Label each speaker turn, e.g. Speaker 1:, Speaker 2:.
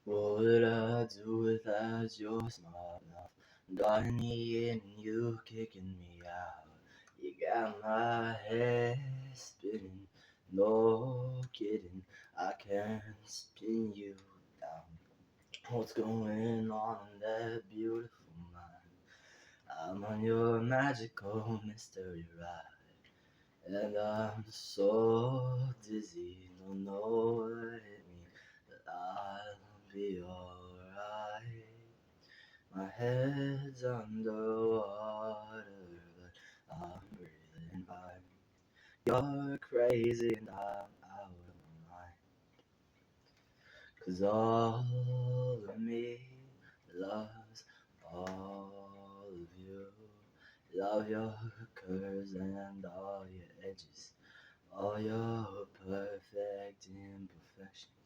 Speaker 1: What would I do without your smart mouth? Drawing me in and you kicking me out. You got my head spinning, no kidding. I can't spin you down. What's going on in that beautiful mind? I'm on your magical mystery ride, and I'm so dizzy, don't know what it means, but I'll be alright. My head's underwater, but I'm breathing fine. You're crazy and I'm out of my mind. 'Cause all of me loves all of you. Love your curves and all your edges, all your perfect imperfections.